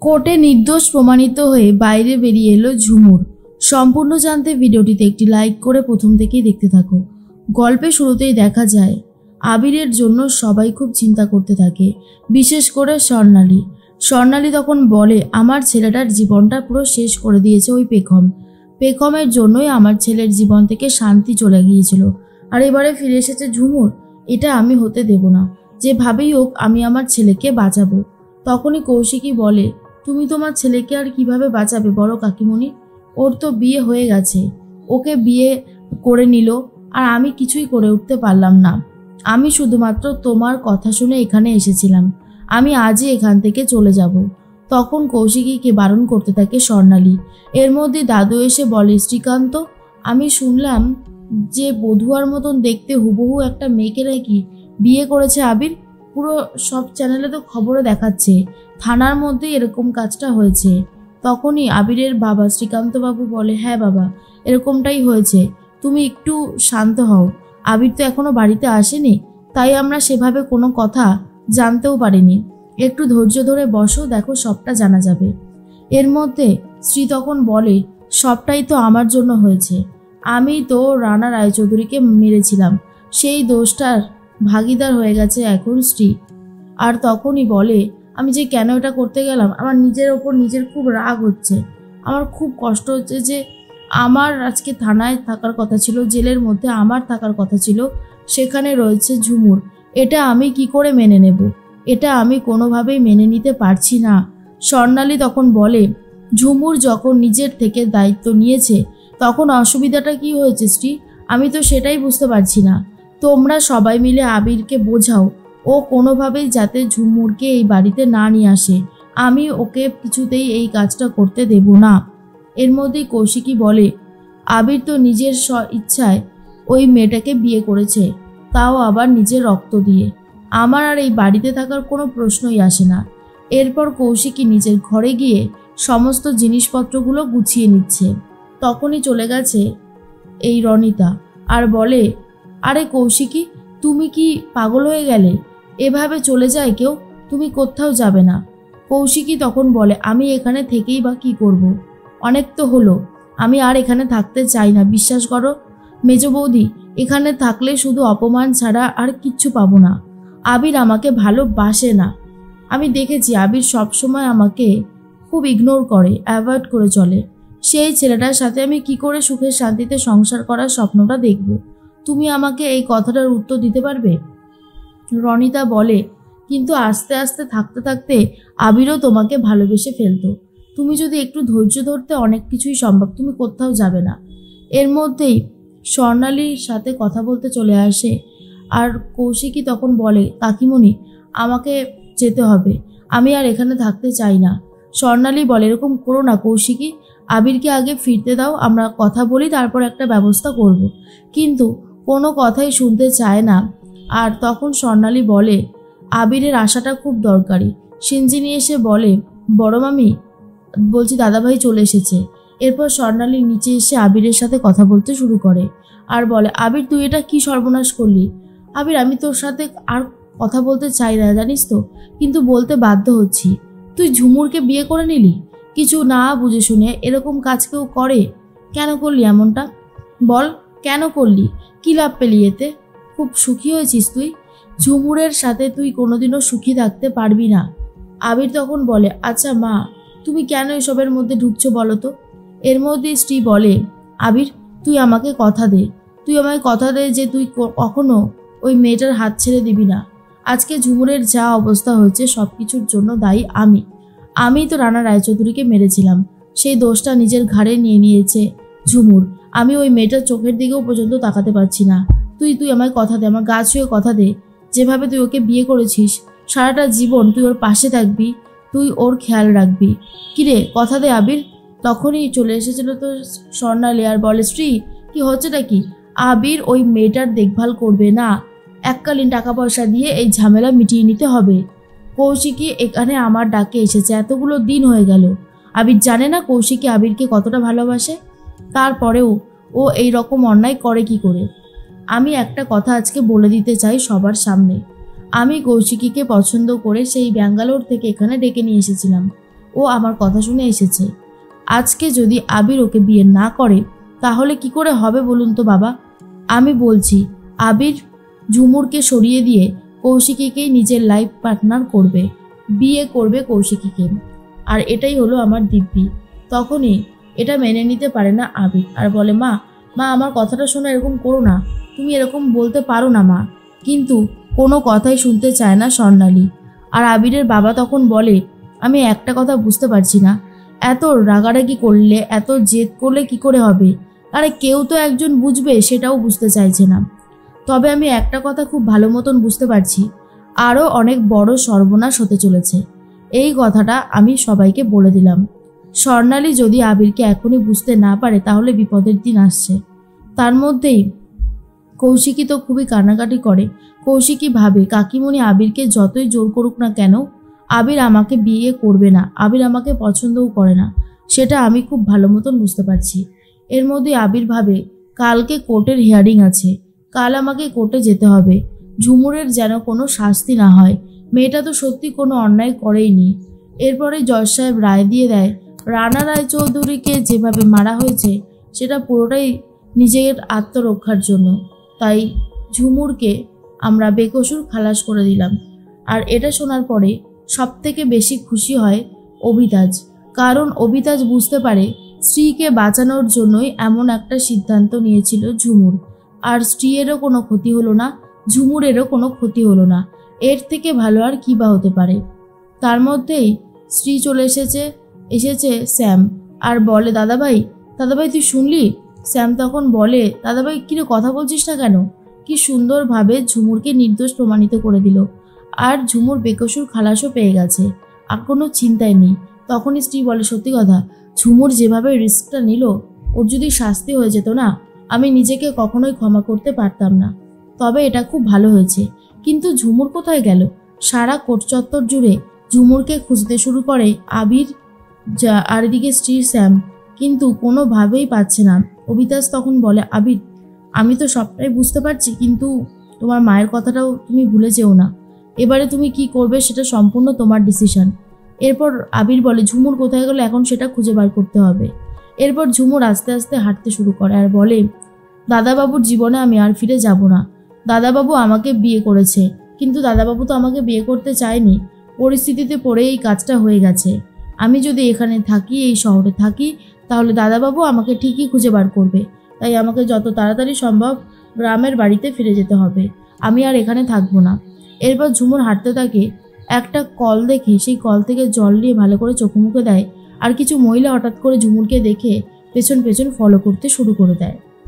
কোর্টে নির্দোষ প্রমাণিত হয়ে বাইরে বেরিয়ে এলো ঝুমুর। সম্পূর্ণ জানতে ভিডিওটিতে একটি লাইক করে প্রথম থেকেই দেখতে থাকো। গল্পের শুরুতেই দেখা যায় আবিরের জন্য সবাই খুব চিন্তা করতে থাকে, বিশেষ করে স্বর্ণালী। স্বর্ণালী তখন বলে, আমার ছেলেটার জীবনটা পুরো শেষ করে দিয়েছে ওই পেখমের জন্যই আমার ছেলের জীবন থেকে শান্তি চলে গিয়েছিল, আর এবারে ফিরে এসেছে ঝুমুর। এটা আমি হতে দেব না, যেভাবেই হোক আমি আমার ছেলেকে বাঁচাবো। তখনই কৌশিকী বলে, তুমি তোমার ছেলেকে আর কিভাবে বাঁচাবে বড় কাকিমণি? ওর তো বিয়ে হয়ে গেছে, ওকে বিয়ে করে নিল, আর আমি কিছুই করে উঠতে পারলাম না। আমি শুধুমাত্র তোমার কথা শুনে এখানে এসেছিলাম, আমি আজই এখান থেকে চলে যাব। তখন কৌশিকীকে বারণ করতে থাকে স্বর্ণালী। এর মধ্যে দাদু এসে বলে, শ্রীকান্ত, আমি শুনলাম যে বধুয়ার মতন দেখতে হুবহু একটা মেয়েকে নাকি বিয়ে করেছে আবির। পুরো সব চ্যানেলে তো খবরে দেখাচ্ছে থানার মধ্যে এরকম কাজটা হয়েছে। তখনই আবিরের বাবা শ্রীকান্তবাবু বলে, হ্যাঁ বাবা, এরকমটাই হয়েছে, তুমি একটু শান্ত হও। আবির তো এখনো বাড়িতে আসেনি, তাই আমরা সেভাবে কোনো কথা জানতেও পারিনি। একটু ধৈর্য ধরে বসো, দেখো সবটা জানা যাবে। এর মধ্যে শ্রী তখন বলে, সবটাই তো আমার জন্য হয়েছে, আমি তো রানা রায়চৌধুরীকে মেরেছিলাম, সেই দোষটার ভাগিদার হয়ে গেছে এখন শ্রী। আর তখনই বলে, আমি যে কেন এটা করতে গেলাম, আমার নিজের ওপর নিজের খুব রাগ হচ্ছে, আমার খুব কষ্ট হচ্ছে যে আমার আজকে থানায় থাকার কথা ছিল, জেলের মধ্যে আমার থাকার কথা ছিল, সেখানে রয়েছে ঝুমুর। এটা আমি কি করে মেনে নেব? এটা আমি কোনোভাবেই মেনে নিতে পারছি না। স্বর্ণালী তখন বলে, ঝুমুর যখন নিজের থেকে দায়িত্ব নিয়েছে তখন অসুবিধাটা কি হয়েছে শ্রী? আমি তো সেটাই বুঝতে পারছি না। তোমরা সবাই মিলে আবিরকে বোঝাও, ও কোনোভাবেই যাতে ঝুমুরকে এই বাড়িতে না নিয়ে আসে। আমি ওকে কিছুতেই এই কাজটা করতে দেব না। এর মধ্যেই কৌশিকী বলে, আবির তো নিজের ইচ্ছায় ওই মেয়েটাকে বিয়ে করেছে, তাও আবার নিজের রক্ত দিয়ে। আমার আর এই বাড়িতে থাকার কোনো প্রশ্নই আসে না। এরপর কৌশিকী নিজের ঘরে গিয়ে সমস্ত জিনিসপত্রগুলো গুছিয়ে নিচ্ছে। তখনই চলে গেছে এই রনিতা আর বলে, আরে কৌশিকী, তুমি কি পাগল হয়ে গেলে? এভাবে চলে যায় কেউ? তুমি কোথাও যাবে না। কৌশিকী তখন বলে, আমি এখানে থেকেই বা কি করব? অনেক তো হলো, আমি আর এখানে থাকতে চাই না, বিশ্বাস করো মেজ বৌদি, এখানে থাকলে শুধু অপমান ছাড়া আর কিচ্ছু পাবো না। আবির আমাকে ভালোবাসে না, আমি দেখেছি আবির সবসময় আমাকে খুব ইগনোর করে, অ্যাভয়েড করে চলে। সেই ছেলেটার সাথে আমি কি করে সুখের শান্তিতে সংসার করার স্বপ্নটা দেখব? তুমি আমাকে এই কথাটার উত্তর দিতে পারবে? রনিতা বলে, কিন্তু আস্তে আস্তে থাকতে থাকতে আবিরও তোমাকে ভালোবেসে ফেলতো। তুমি যদি একটু ধৈর্য ধরতে অনেক কিছুই সম্ভব, তুমি কোথাও যাবে না। এর মধ্যেই স্বর্ণালীর সাথে কথা বলতে চলে আসে আর কৌশিকী তখন বলে, কাকিমণি, আমাকে যেতে হবে, আমি আর এখানে থাকতে চাই না। স্বর্ণালী বলে, এরকম করো না কৌশিকী, আবিরকে আগে ফিরতে দাও, আমরা কথা বলি, তারপর একটা ব্যবস্থা করব। কিন্তু কোনো কথাই শুনতে চায় না। আর তখন স্বর্ণালী বলে, আবিরের আশাটা খুব দরকারি। সিঞ্জিনি এসে বলে, বড় মামি, বলছি দাদাভাই চলে এসেছে। এরপর স্বর্ণালী নিচে এসে আবিরের সাথে কথা বলতে শুরু করে আর বলে, আবির, তুই এটা কি সর্বনাশ করলি? আবির, আমি তোর সাথে আর কথা বলতে চাই না জানিস তো, কিন্তু বলতে বাধ্য হচ্ছি। তুই ঝুমুরকে বিয়ে করে নিলি, কিছু না বুঝে শুনে। এরকম কাজ কেউ করে? কেন করলি এমনটা? বল, কেন করলি? কি লাভ পেলি এতে? খুব সুখী হয়েছিস তুই? ঝুমুরের সাথে তুই কোনোদিনও সুখী থাকতে পারবি না। আবির তখন বলে, আচ্ছা মা, তুমি কেন এসবের মধ্যে ঢুকছো বলো তো? এর মধ্যে স্ত্রী বলে, আবির, তুই আমাকে কথা দে, তুই আমায় কথা দে যে তুই কখনো ওই মেয়েটার হাত ছেড়ে দিবি না। আজকে ঝুমুরের যা অবস্থা হয়েছে সব কিছুর জন্য দায়ী আমি তো রানা রায়চৌধুরীকে মেরেছিলাম, সেই দোষটা নিজের ঘাড়ে নিয়ে নিয়েছে ঝুমুর। আমি ওই মেয়েটার চোখের দিকেও পর্যন্ত তাকাতে পারছি না। তুই আমায় কথা দে, আমার গা ছুঁয়ে কথা দে, যেভাবে তুই ওকে বিয়ে করেছিস সারাটা জীবন তুই ওর পাশে থাকবি, তুই ওর খেয়াল রাখবি। কিরে, কথা দে আবির। তখনই চলে এসেছিল তো স্বর্ণালী আর বলে, শ্রী, কি হচ্ছেটা কি? আবির ওই মেয়েটার দেখভাল করবে না, এককালীন টাকা পয়সা দিয়ে এই ঝামেলা মিটিয়ে নিতে হবে। কৌশিকী এখানে আমার ডাকে এসেছে, এতগুলো দিন হয়ে গেল। আবির জানে না কৌশিকী আবিরকে কতটা ভালোবাসে? তারপরেও ও এই রকম অন্যায় করে কি করে? আমি একটা কথা আজকে বলে দিতে চাই সবার সামনে, আমি কৌশিকীকে পছন্দ করে সেই ব্যাঙ্গালোর থেকে এখানে ডেকে নিয়ে এসেছিলাম। ও আমার কথা শুনে এসেছে। আজকে যদি আবির ওকে বিয়ে না করে তাহলে কি করে হবে বলুন তো বাবা? আমি বলছি আবির ঝুমুরকে সরিয়ে দিয়ে কৌশিকীকেই নিজের লাইফ পার্টনার করবে, বিয়ে করবে কৌশিকীকে। আর এটাই হলো আমার দিব্যি। তখনই এটা মেনে নিতে পারে না আবির আর বলে, মা মা আমার কথাটা শোনো, এরকম করো না, তুমি এরকম বলতে পারো না মা। কিন্তু কোনো কথাই শুনতে চায় না স্বর্ণালী। আর আবিরের বাবা তখন বলে, আমি একটা কথা বুঝতে পারছি না, এত রাগারাগি করলে, এত জেদ করলে কি করে হবে? আরে কেউ তো একজন বুঝবে, সেটাও বুঝতে চাইছে না। তবে আমি একটা কথা খুব ভালো মতন বুঝতে পারছি, আরও অনেক বড় সর্বনাশ হতে চলেছে। এই কথাটা আমি সবাইকে বলে দিলাম। স্বর্ণালী যদি আবিরকে এখনই বুঝতে না পারে তাহলে বিপদের দিন আসছে। তার মধ্যেই কৌশিকী তো খুবই কান্নাকাটি করে। কৌশিকী ভাবে, কাকিমণি আবিরকে যতই জোর করুক না কেন, আবির আমাকে বিয়ে করবে না, আবির আমাকে পছন্দও করে না, সেটা আমি খুব ভালো মতন বুঝতে পারছি। এর মধ্যে আবির ভাবে, কালকে কোর্টের হিয়ারিং আছে, কাল আমাকে কোর্টে যেতে হবে। ঝুমুরের যেন কোনো শাস্তি না হয়, মেয়েটা তো সত্যি কোনো অন্যায় করেইনি। এরপরে জজ সাহেব রায় দিয়ে দেয়, রানা রায়চৌধুরীকে যেভাবে মারা হয়েছে সেটা পুরোটাই নিজের আত্মরক্ষার জন্য, তাই ঝুমুরকে আমরা বেকসুর খালাস করে দিলাম। আর এটা শোনার পরে সবথেকে বেশি খুশি হয় অভিতাজ, কারণ অভিতাজ বুঝতে পারে স্ত্রীকে বাঁচানোর জন্যই এমন একটা সিদ্ধান্ত নিয়েছিল ঝুমুর। আর স্ত্রীরও কোনো ক্ষতি হলো না, ঝুমুরেরও কোনো ক্ষতি হলো না, এর থেকে ভালো আর কী বা হতে পারে। তার মধ্যেই স্ত্রী চলে এসেছে স্যাম আর বলে, দাদাভাই তুই শুনলি? স্যাম তখন বলে, দাদাভাই কিরে কথা বলছিস না কেন? কি সুন্দরভাবে ঝুমুরকে নির্দোষ প্রমাণিত করে দিল, আর ঝুমুর বেকসুর খালাসও পেয়ে গেছে, আর কোনো চিন্তাই নেই। তখনই স্ত্রী বলে, সত্যি কথা, ঝুমুর যেভাবে রিস্কটা নিল, ওর যদি শাস্তি হয়ে যেত না, আমি নিজেকে কখনোই ক্ষমা করতে পারতাম না। তবে এটা খুব ভালো হয়েছে। কিন্তু ঝুমুর কোথায় গেল? সারা কোর্ট চত্বর জুড়ে ঝুমুরকে খুঁজতে শুরু করে আবির আর এদিকে স্ত্রী স্যাম, কিন্তু কোনোভাবেই পাচ্ছে না। অভিতাজ তখন বলে, আবির আমি তো সবটাই বুঝতে পারছি, কিন্তু তোমার মায়ের কথাটাও তুমি ভুলে যেও না। এবারে তুমি কি করবে সেটা সম্পূর্ণ তোমার ডিসিশন। এরপর আবির বলে, ঝুমুর কোথায় গেল এখন সেটা খুঁজে বার করতে হবে। এরপর ঝুমুর আস্তে আস্তে হাঁটতে শুরু করে আর বলে, দাদাবাবুর জীবনে আমি আর ফিরে যাব না। দাদাবাবু আমাকে বিয়ে করেছে, কিন্তু দাদাবাবু তো আমাকে বিয়ে করতে চায়নি, পরিস্থিতিতে পড়ে এই কাজটা হয়ে গেছে। আমি যদি এখানে থাকি, এই শহরে থাকি, তাহলে দাদাবাবু আমাকে ঠিকই খুঁজে বার করবে। তাই আমাকে যত তাড়াতাড়ি সম্ভব গ্রামের বাড়িতে ফিরে যেতে হবে, আমি আর এখানে থাকবো না। এরপর ঝুমুর হাঁটতে থাকে, একটা কল দেখে সেই কল থেকে জল নিয়ে ভালো করে চোখে মুখে দেয়, আর কিছু মহিলা হঠাৎ করে ঝুমুরকে দেখে পেছন পেছন ফলো করতে শুরু করে দেয়।